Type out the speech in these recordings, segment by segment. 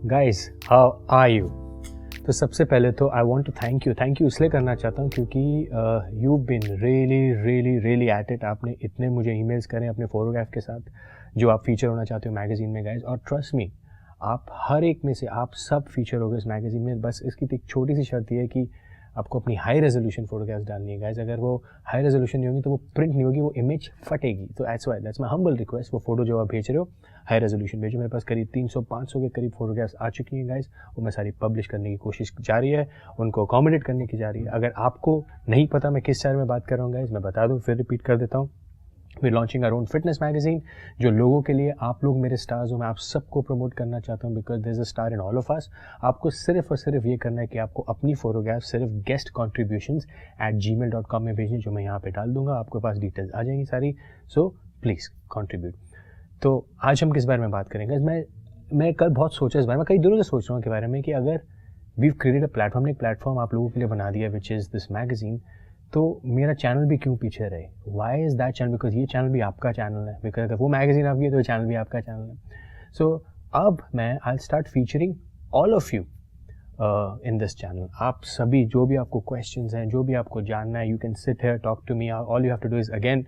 Guys how are you. तो सबसे पहले तो I want to thank you इसलिए करना चाहता हूँ क्योंकि you been really at it. आपने इतने मुझे ईमेल्स करें अपने फोटोग्राफ के साथ जो आप फीचर होना चाहते हो मैगज़ीन में गाइस, और ट्रस्ट मी आप हर एक में से आप सब फीचर हो गए इस मैगज़ीन में। बस इसकी एक छोटी सी शर्त ये है कि आपको अपनी हाई रेजोल्यूशन फोटोग्राफ्स डालनी है गाइस। अगर वो हाई रेजोल्यूशन नहीं होगी तो वो प्रिंट नहीं होगी, वो इमेज फटेगी। तो दैट्स माई हम्बल रिक्वेस्ट, वो फोटो जो आप भेज रहे हो हाई रेजोल्यूशन भेजो। मेरे पास करीब 300-500 के करीब फोटोग्राफ्स आ चुकी हैं गाइस, वो मैं सारी पब्लिश करने की कोशिश जारी है, उनको अकोमोडेट करने की जा रही है। अगर आपको नहीं पता मैं किस शहर में बात कर रहा हूँ गाइस, मैं बता दूँ, फिर रिपीट कर देता हूँ। We launching our own fitness magazine जो लोगों के लिए, आप लोग मेरे स्टार्स हो, मैं आप सबको प्रमोट करना चाहता हूँ because there is a star in all of us. आपको सिर्फ और सिर्फ ये करना है कि आपको अपनी फोटोग्राफ सिर्फ गेस्ट contributions@gmail.com में भेजनी, जो मैं यहाँ पे डाल दूंगा, आपके पास डिटेल्स आ जाएंगी सारी। So please contribute. तो आज हम किस बारे में बात करेंगे? मैं कल बहुत सोचा इस बारे में, कई दिनों से सोच रहा हूँ के बारे में कि अगर वी क्रिएटेड अ प्लेटफॉर्म, एक प्लेटफॉर्म आप लोगों के लिए बना दिया विच इज़ दिस मैगजीन, तो मेरा चैनल भी क्यों पीछे रहे? Why is that channel? Because ये चैनल भी आपका चैनल है, बिकॉज अगर वो मैगजीन आपकी है तो ये चैनल भी आपका चैनल है। सो अब मैं I start featuring all of you in this channel. आप सभी जो भी आपको क्वेश्चंस हैं, जो भी आपको जानना है, you can sit here talk to me. All you have to do is again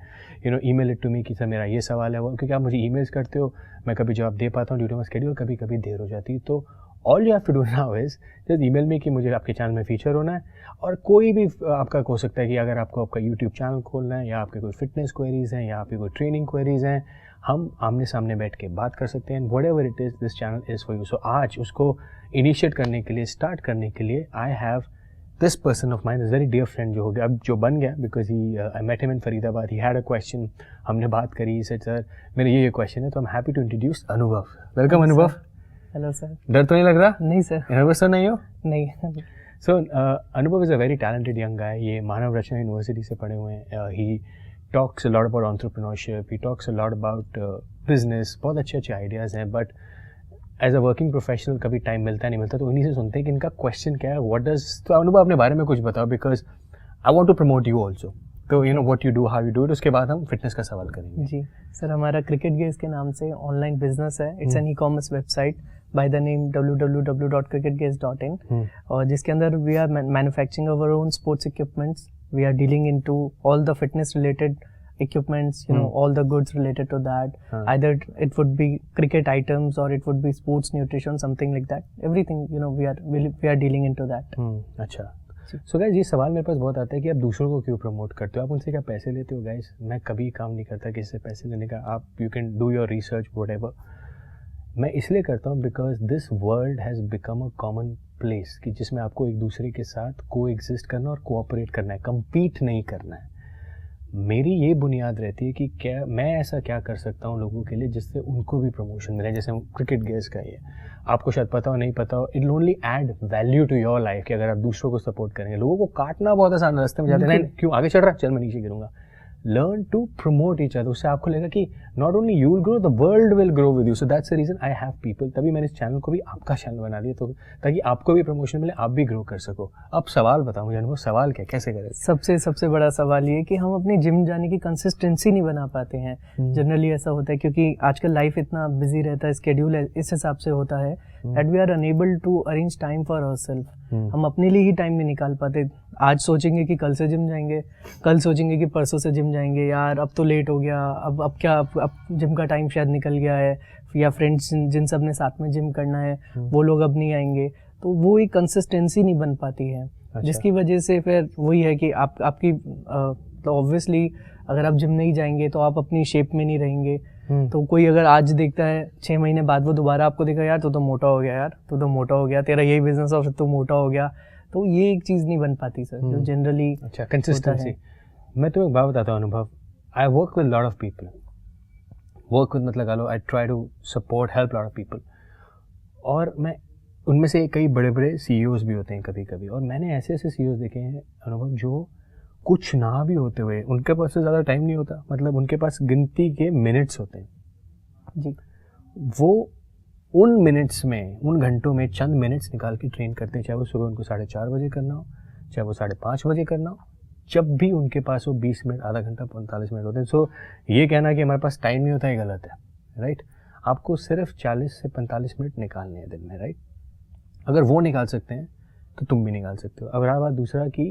email it to me कि सर मेरा ये सवाल है वो, क्योंकि आप मुझे ईमेल्स करते हो, मैं कभी जवाब दे पाता हूँ ड्यू टू माई शेड्यूल, कभी कभी देर हो जाती है। तो all you have to do now is just email में कि मुझे आपके चैनल में फीचर होना है। और कोई भी आपका हो सकता है कि अगर आपको आपका यूट्यूब चैनल खोलना है, या आपके कोई फिटनेस क्वेरीज़ हैं, या आपकी कोई ट्रेनिंग क्वेरीज़ हैं, हम आमने सामने बैठ के बात कर सकते हैं। Whatever it is, this channel is for you. So आज उसको इनिशिएट करने के लिए, स्टार्ट करने के लिए, I have this person of mine, is very dear friend, जो हो गया अब, जो बन गया because he I met him in Faridabad. He had a question, हमने बात करी, सेड सर मेरा ये क्वेश्चन है, तो I am happy to introduce Anubhav. Welcome Anubhav. Hello sir. डर तो नहीं लग रहा? नहीं सर। नर्वस तो नहीं हो? नहीं। So Anubhav is a very talented young guy. ये मानव रचना यूनिवर्सिटी से पढ़े हुए हैं। He talks a lot about entrepreneurship, he talks a lot about business, बहुत अच्छे आइडियाज़ हैं। But as a working professional कभी टाइम मिलता नहीं मिलता, तो उन्हीं से सुनते हैं कि इनका क्वेश्चन क्या है, व्हाट डज। तो अनुभव अपने बारे में कुछ बताओ, because I want to promote you also. तो what you do, how you do it, उसके बाद हम फिटनेस का सवाल करेंगे। जी सर, हमारा क्रिकेट गेज के नाम से ऑनलाइन बिजनेस है। It's an e-commerce website by the name www.cricketgaze.in, और जिसके अंदर we are manufacturing our own sports equipments. We are dealing into all the fitness related equipments, all the goods related to that. Either it would be cricket items or it would be sports nutrition, something like that. Everything, we are dealing into that. अच्छा। So guys ये सवाल मेरे पास बहुत आता है कि आप दूसरों को क्यों प्रमोट करते हो, आप उनसे क्या पैसे लेते हो? गाइज मैं कभी काम नहीं करता किसी से पैसे लेने का। आप you can do your research whatever. मैं इसलिए करता हूँ because this world has become a common place कि जिसमें आपको एक दूसरे के साथ को एग्जिस्ट करना और कोऑपरेट करना है, कम्पीट नहीं करना है। मेरी ये बुनियाद रहती है कि क्या मैं ऐसा क्या कर सकता हूँ लोगों के लिए जिससे उनको भी प्रमोशन मिले। जैसे क्रिकेट गेज का ये, आपको शायद पता हो नहीं पता हो, it will only add value to your life कि अगर आप दूसरों को सपोर्ट करेंगे। लोगों को काटना बहुत आसान, रास्ते में जाते हैं, क्यों आगे चढ़ रहा है, चल मैं नीचे गिरूंगा। Learn to promote each other, उससे आपको लगेगा कि not only you will grow, the world will grow with you. So that's the reason I have people. तभी मैंने इस चैनल को भी आपका चैनल बना दिया, तो ताकि आपको भी प्रमोशन मिले, आप भी ग्रो कर सको। अब सवाल बताओ मुझे अनुभव, सवाल क्या, कैसे करें? सबसे बड़ा सवाल ये कि हम अपनी जिम जाने की कंसिस्टेंसी नहीं बना पाते हैं। जनरली ऐसा होता है क्योंकि आजकल लाइफ इतना बिजी रहता है, स्केड्यूल इस हिसाब से होता है that we are unable to arrange time for ourselves. हम अपने लिए ही टाइम नहीं निकाल पाते। आज सोचेंगे कि कल से जिम जाएंगे, कल सोचेंगे कि परसों से जिम जाएंगे, यार अब तो लेट हो गया, अब क्या, अब जिम का टाइम शायद निकल गया है, या फ्रेंड्स जिन सब ने साथ में जिम करना है वो लोग अब नहीं आएंगे। तो वो एक कंसिस्टेंसी नहीं बन पाती है। अच्छा। जिसकी वजह से फिर वही है कि आपकी तो ऑब्वियसली अगर आप जिम नहीं जाएंगे तो आप अपनी शेप में नहीं रहेंगे। तो कोई अगर आज देखता है 6 महीने बाद वो दोबारा आपको देखा, यार तो मोटा हो गया, यार तो मोटा हो गया, तेरा यही बिजनेस और तो मोटा हो गया। तो ये एक चीज़ नहीं बन पाती सर, जो जनरली। अच्छा, कंसिस्टेंसी। मैं तुम्हें एक बात बताता हूँ अनुभव, I work with lot of people. Work with मतलब I try to support, help lot of people, और मैं उनमें से कई बड़े बड़े CEOs भी होते हैं कभी कभी, और मैंने ऐसे CEOs देखे हैं अनुभव जो कुछ ना भी होते हुए, उनके पास से ज़्यादा टाइम नहीं होता, मतलब उनके पास गिनती के मिनट्स होते हैं जी। वो उन मिनट्स में, उन घंटों में चंद मिनट्स निकाल के ट्रेन करते हैं, चाहे वो सुबह उनको 4:30 बजे करना हो, चाहे वो 5:30 बजे करना हो, जब भी उनके पास वो 20 मिनट, आधा घंटा, 45 मिनट होते हैं। सो ये कहना कि हमारे पास टाइम नहीं होता है गलत है, राइट? आपको सिर्फ 40 से 45 मिनट निकालने हैं दिन में, राइट? अगर वो निकाल सकते हैं तो तुम भी निकाल सकते हो। अब रहा बात दूसरा की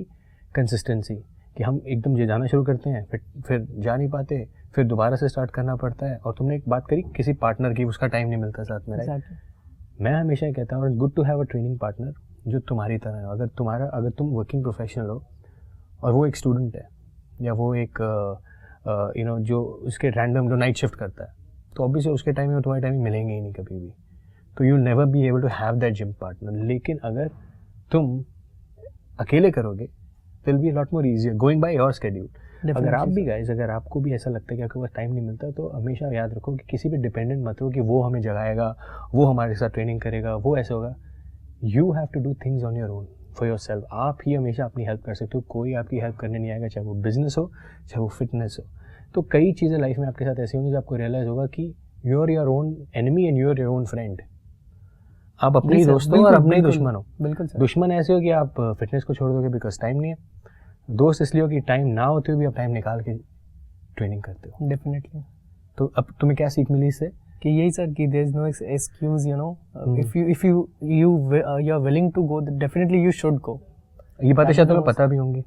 कंसिस्टेंसी, कि हम एकदम ये जाना शुरू करते हैं फिर जा नहीं पाते, फिर दोबारा से स्टार्ट करना पड़ता है। और तुमने एक बात करी किसी पार्टनर की, उसका टाइम नहीं मिलता साथ में, राइट? मैं हमेशा कहता हूँ good to have a training partner जो तुम्हारी तरह हो। अगर तुम वर्किंग प्रोफेशनल हो और वो एक स्टूडेंट है, या वो एक जो उसके रैंडम जो नाइट शिफ्ट करता है, तो ऑब्वियसली उसके टाइम में तुम्हारे टाइम में मिलेंगे ही नहीं कभी भी, तो you never be able to have that gym partner. लेकिन अगर तुम अकेले करोगे will be lot more easier going by your schedule. अगर आप भी गाइस, अगर आपको भी ऐसा लगता है कि आपके पास टाइम नहीं मिलता, तो हमेशा याद रखो कि किसी भी डिपेंडेंट मत रहो कि वो हमें जगाएगा, वो हमारे साथ ट्रेनिंग करेगा, वो ऐसे होगा। You have to do things on your own for your self. आप ही हमेशा अपनी हेल्प कर सकते हो, कोई आपकी हेल्प करने नहीं आएगा, चाहे वो बिजनेस हो चाहे वो फिटनेस हो। तो कई चीज़ें लाइफ में आपके साथ ऐसी होंगी जो आपको रियलाइज़ होगा कि you are your own enemy and you are your own friend. आप अपने दोस्त हो और अपने दुश्मन हो। बिल्कुल सर। दुश्मन ऐसे हो कि आप फिटनेस को छोड़ दोगे बिकॉज टाइम नहीं है, दोस्त इसलिए हो कि टाइम ना होते हुए भी आप टाइम निकाल के ट्रेनिंग करते हो। डेफिनेटली। तो अब तुम्हें क्या सीख मिली इससे? कि यही सर कि there is no excuse, you know, if you are willing to go definitely you should go. ये बातें शायद तुम्हें पता भी होंगी।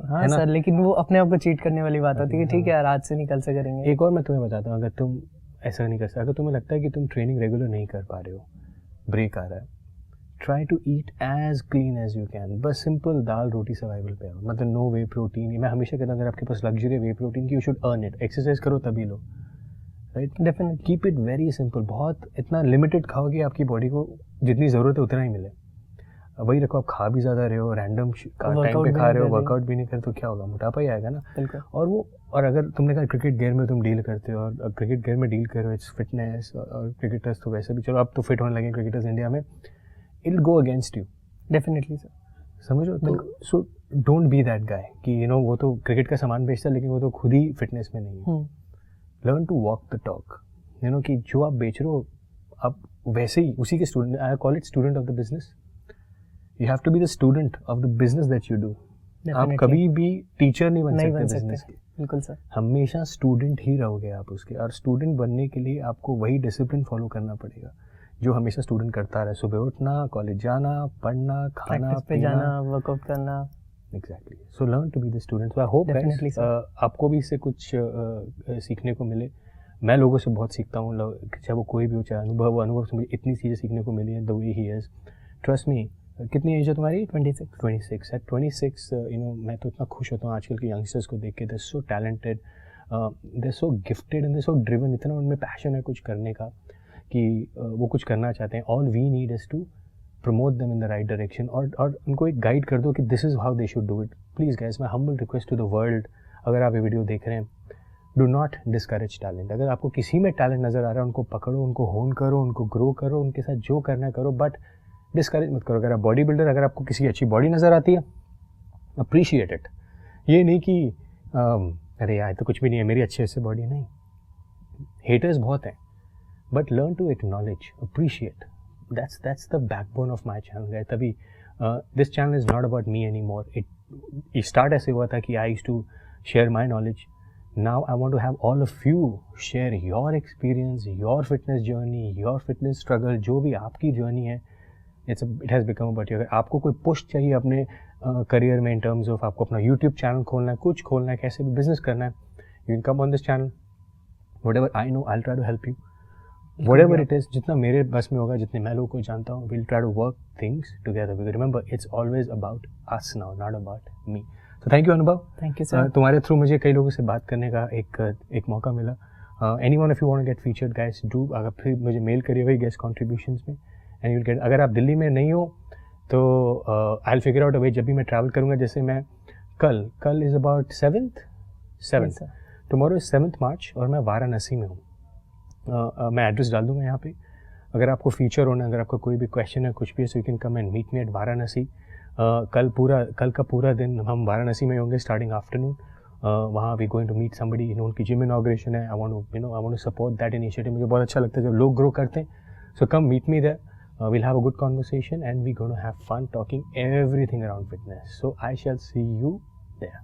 हाँ सर, लेकिन वो अपने आप को चीट करने वाली बात होती है कि ठीक है यार आज से नहीं कल से करेंगे। एक और मैं तुम्हें बताता हूँ, अगर तुम ऐसा नहीं कर सकते, अगर तुम्हें लगता है कि तुम ट्रेनिंग रेगुलर नहीं कर पा रहे हो, ब्रेक आ रहा है, try to eat as clean as you can. बस सिंपल दाल रोटी सर्वाइवल पे आओ, मतलब नो वे प्रोटीन। मैं हमेशा कहता हूँ अगर आपके पास लग्जरी वे प्रोटीन की, you should earn it. Exercise करो तभी लो, right? Definitely keep it very simple. बहुत इतना लिमिटेड खाओगे आपकी बॉडी को जितनी ज़रूरत है उतना ही मिले। वही रखो, आप खा भी ज़्यादा रहे हो, रैंडम टाइम पे खा रहे हो, वर्कआउट भी नहीं करे तो क्या होगा? मोटापा ही आएगा ना। और अगर तुमने कहा क्रिकेट गेयर में तुम डील करते हो, और क्रिकेट गेयर में डील करो इट्स फिटनेस, और क्रिकेटर्स तो वैसे भी चलो अब तो फिट होने लगे क्रिकेटर्स इंडिया में, it go against you. Definitely sir, समझो। तो so don't be that guy कि यू नो वो तो क्रिकेट का सामान बेचता है लेकिन वो तो खुद ही फिटनेस में नहीं है। Learn to walk the talk, you know, कि जो आप बेच रहे हो आप वैसे ही उसी के student. I call it student of the business. You have to be the student of the business that you do. आप कभी भी टीचर नहीं बन सकते बिजनेस के। बिल्कुल सर, हमेशा स्टूडेंट ही रहोगे आप उसके। और स्टूडेंट बनने के लिए आपको वही डिसिप्लिन फॉलो करना पड़ेगा जो हमेशा स्टूडेंट करता रहे। सुबह उठना, कॉलेज जाना, पढ़ना, खाना पे जाना, वर्कआउट करना। Exactly. So learn to be the student. I hope आपको भी इससे कुछ सीखने को मिले। मैं लोगों से बहुत सीखता हूँ, चाहे वो कोई भी हो, चाहे अनुभव से मुझे इतनी चीज़ें सीखने को मिली है। The way he is, trust me. कितनी एज है तुम्हारी? 26 एट 26 यू नो, मैं तो इतना खुश होता हूँ आजकल के यंगस्टर्स को देख के। They so talented, they so gifted and they so driven. इतना उनमें पैशन है कुछ करने का कि वो कुछ करना चाहते हैं। All we need is to promote them in the right direction, और उनको एक गाइड कर दो कि this is how they should do it. Please guys, my humble request to the world, अगर आप ये वीडियो देख रहे हैं, डू नॉट डिस्करेज टैलेंट। अगर आपको किसी में टैलेंट नज़र आ रहा है, उनको पकड़ो, उनको होन करो, उनको ग्रो करो, उनके साथ जो करना है करो, बट डिस्करेज मत करो। अगर आप बॉडी बिल्डर, अगर आपको किसी अच्छी बॉडी नज़र आती है, अप्रिशिएट इट। ये नहीं कि अरे यार तो कुछ भी नहीं है, मेरी अच्छी से बॉडी नहीं। हेटर्स बहुत हैं, but learn to acknowledge, appreciate. That's the backbone of my channel, guys. तभी this channel is not about me anymore. It start ऐसे हुआ था कि I used to share my knowledge. Now I want to have all of you share your experience, your fitness journey, your fitness struggle, जो भी आपकी journey है. It has become about you. अगर आपको कोई push चाहिए अपने career में, in terms of आपको अपना YouTube channel खोलना है, कुछ खोलना है, कैसे भी business करना है, you can come on this channel. Whatever I know, I'll try to help you. Whatever it is, जितना मेरे बस में होगा, जितने मैं लोगों को जानता हूँ, we'll try to work things together. Because remember, it's always about us now, not about me. So thank you अनुभव. Thank you sir. तुम्हारे थ्रू मुझे कई लोगों से बात करने का एक मौका मिला. Anyone if you want to get featured, guys, do. अगर फिर मुझे मेल करिए वही guest contributions में, and you'll get. अगर आप दिल्ली में नहीं हो तो I'll figure out a way. जब भी मैं travel करूँगा, जैसे मैं कल is about 7th. Tomorrow is 7th March और मैं वाराणसी में हूँ. मैं एड्रेस डाल दूंगा यहाँ पे. अगर आपको फीचर होना, अगर आपका कोई भी क्वेश्चन है, कुछ भी है, so you can come and meet me at Varanasi. कल का पूरा दिन हम वाराणसी में होंगे, स्टार्टिंग आफ्टरनून. वहाँ we going to meet somebody, उनकी जिम इनॉग्रेशन है. I want to support that initiative. मुझे बहुत अच्छा लगता है जब लोग ग्रो करते हैं. So come meet me there. we'll have a good conversation and we're going to have fun talking everything around fitness. So I shall see you there.